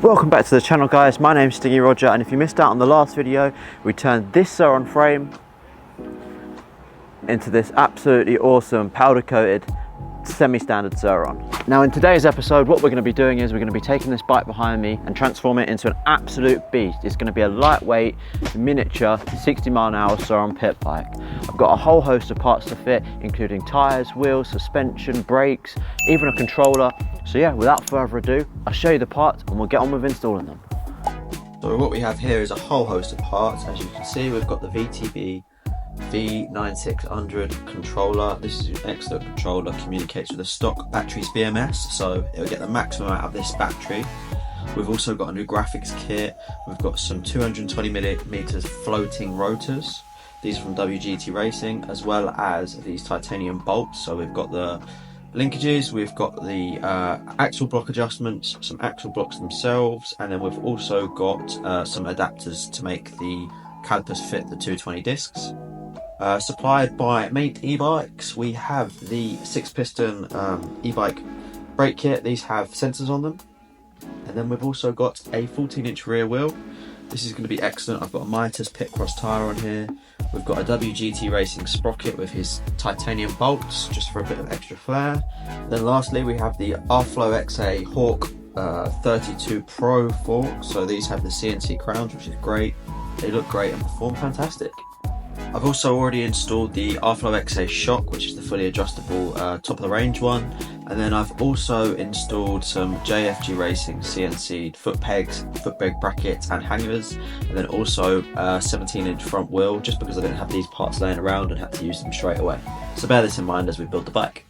Welcome back to the channel, guys. My name's Stingy Roger, and if you missed out on the last video, we turned this Surron frame into this absolutely awesome powder coated semi-standard Surron. Now in today's episode, what we're going to be doing is we're going to be taking this bike behind me and transform it into an absolute beast. It's going to be a lightweight, miniature, 60-mile-an-hour Surron pit bike. I've got a whole host of parts to fit, including tyres, wheels, suspension, brakes, even a controller. So yeah, without further ado, I'll show you the parts and we'll get on with installing them. So what we have here is a whole host of parts. As you can see, we've got the VTB V9600 controller. This is an excellent controller, communicates with the stock battery's BMS, so it'll get the maximum out of this battery. We've also got a new graphics kit. We've got some 220mm floating rotors. These are from WGT Racing, as well as these titanium bolts. So we've got the linkages, we've got the axle block adjustments, some axle blocks themselves, and then we've also got some adapters to make the calipers fit the 220 discs. Supplied by Mate e-bikes, we have the 6-piston e-bike brake kit. These have sensors on them. And then we've also got a 14-inch rear wheel. This is going to be excellent. I've got a Mitas pit cross tyre on here. We've got a WGT Racing sprocket with his titanium bolts, just for a bit of extra flair. And then lastly, we have the Rflow XA Hawk 32 Pro fork. So these have the CNC crowns, which is great. They look great and perform fantastic. I've also already installed the Rflow XA shock, which is the fully adjustable top of the range one. And then I've also installed some JFG Racing CNC foot pegs, foot peg brackets and hangers. And then also a 17-inch front wheel, just because I didn't have these parts laying around and had to use them straight away. So bear this in mind as we build the bike.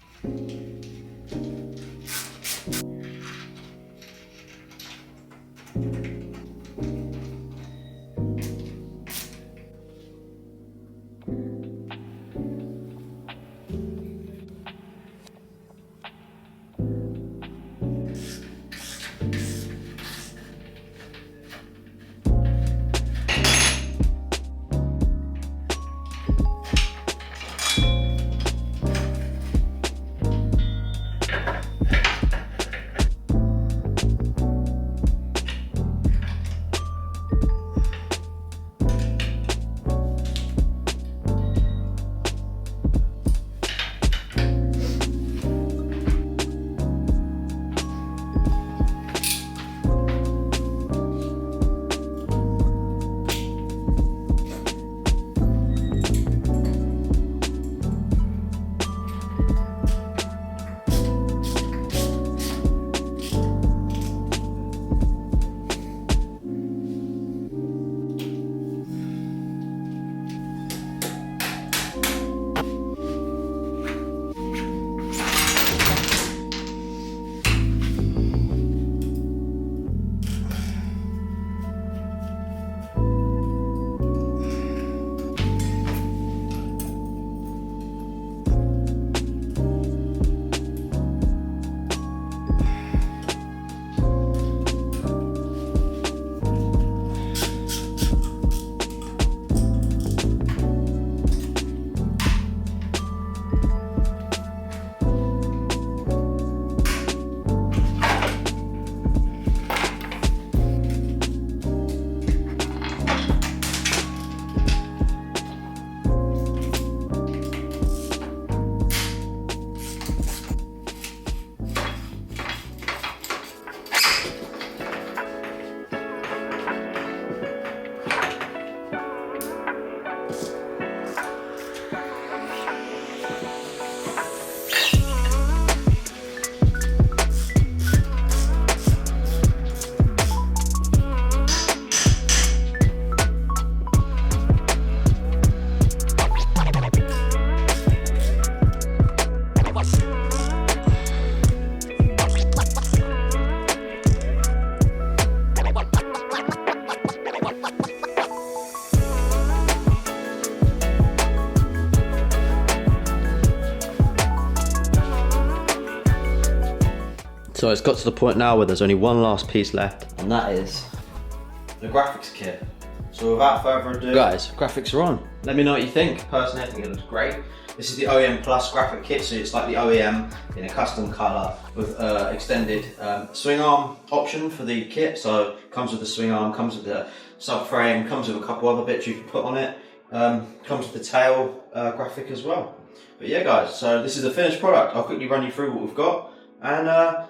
So it's got to the point now where there's only one last piece left, and that is the graphics kit. So without further ado, guys, graphics are on. Let me know what you think. Personally, I think it looks great. This is the OEM Plus graphic kit, so it's like the OEM in a custom colour with extended swing arm option for the kit. So comes with the swing arm, comes with the subframe, comes with a couple other bits you can put on it. Comes with the tail graphic as well. But yeah guys, so this is the finished product. I'll quickly run you through what we've got, and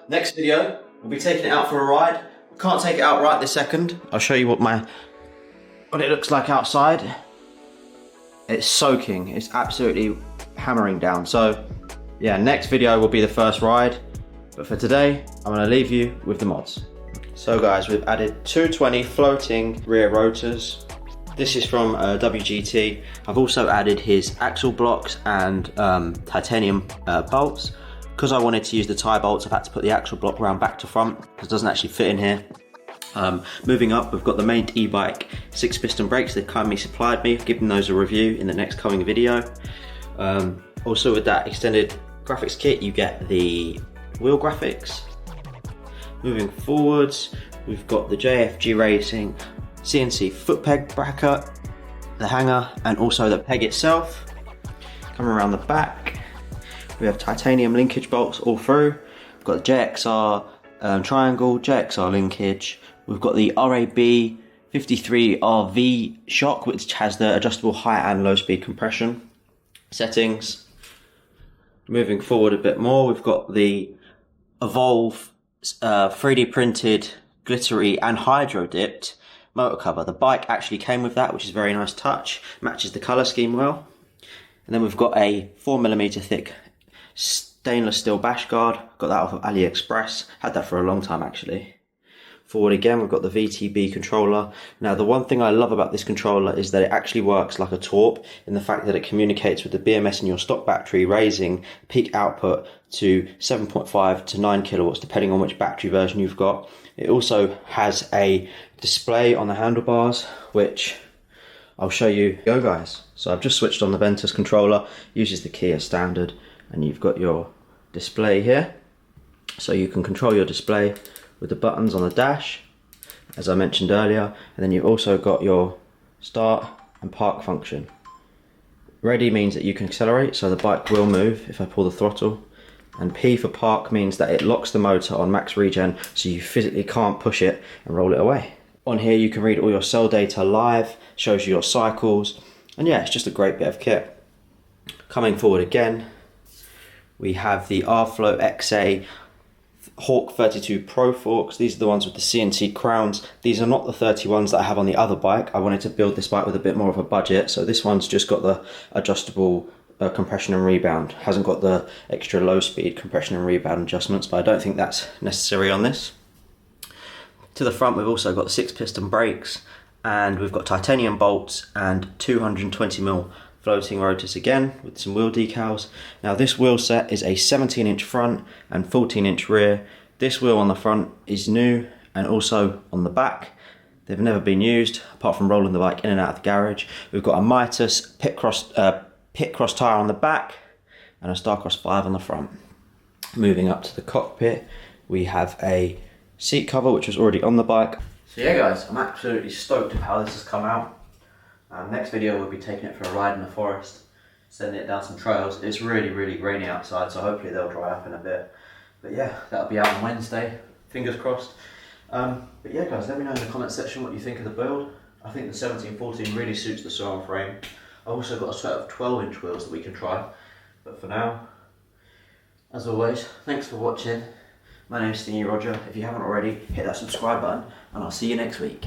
next video we'll be taking it out for a ride. Can't take it out right this second. I'll show you what it looks like outside. It's soaking, it's absolutely hammering down. So yeah, next video will be the first ride, but for today I'm going to leave you with the mods. So guys, we've added 220 floating rear rotors. This is from WGT. I've also added his axle blocks and titanium bolts. Because I wanted to use the tie bolts, I've had to put the axle block round back to front because it doesn't actually fit in here. Moving up, we've got the main e-bike 6-piston brakes. They've kindly supplied me. I've given those a review in the next coming video. Also with that extended graphics kit, you get the wheel graphics. Moving forwards, we've got the JFG Racing CNC foot peg bracket, the hanger, and also the peg itself. Coming around the back, we have titanium linkage bolts all through. We've got the JXR triangle, JXR linkage. We've got the RAB 53RV shock, which has the adjustable high and low speed compression settings. Moving forward a bit more, we've got the Evolve 3D printed, glittery and hydro dipped motor cover. The bike actually came with that, which is a very nice touch, matches the colour scheme well. And then we've got a 4mm thick stainless steel bash guard, got that off of AliExpress, had that for a long time actually. Forward again, we've got the VTB controller. Now the one thing I love about this controller is that it actually works like a torp, in the fact that it communicates with the BMS in your stock battery, raising peak output to 7.5 to 9 kilowatts depending on which battery version you've got. It also has a display on the handlebars, which I'll show you. Go guys. So I've just switched on the Ventus controller, uses the key as standard, and you've got your display here. So you can control your display with the buttons on the dash, as I mentioned earlier, and then you've also got your start and park function. Ready means that you can accelerate, so the bike will move if I pull the throttle. And P for park means that it locks the motor on max regen, so you physically can't push it and roll it away. On here you can read all your cell data live, shows you your cycles, and yeah, it's just a great bit of kit. Coming forward again, we have the R-Flow XA Hawk 32 Pro forks. These are the ones with the CNC crowns. These are not the 31s that I have on the other bike. I wanted to build this bike with a bit more of a budget, so this one's just got the adjustable compression and rebound. Hasn't got the extra low speed compression and rebound adjustments, but I don't think that's necessary on this. To the front we've also got 6-piston brakes, and we've got titanium bolts and 220mm floating rotors again with some wheel decals. Now this wheel set is a 17-inch front and 14-inch rear. This wheel on the front is new, and also on the back. They've never been used apart from rolling the bike in and out of the garage. We've got a Mitas pit cross tyre on the back and a Starcross 5 on the front. Moving up to the cockpit, we have a seat cover which was already on the bike. So yeah guys, I'm absolutely stoked with how this has come out. Next video we'll be taking it for a ride in the forest, sending it down some trails. It's really rainy outside, so hopefully they'll dry up in a bit. But yeah, that'll be out on Wednesday, fingers crossed. But yeah guys, let me know in the comment section what you think of the build. I think the 1714 really suits the Surron frame. I've also got a set of 12-inch wheels that we can try. But for now, as always, thanks for watching. My name's Stingy Roger. If you haven't already, hit that subscribe button, and I'll see you next week.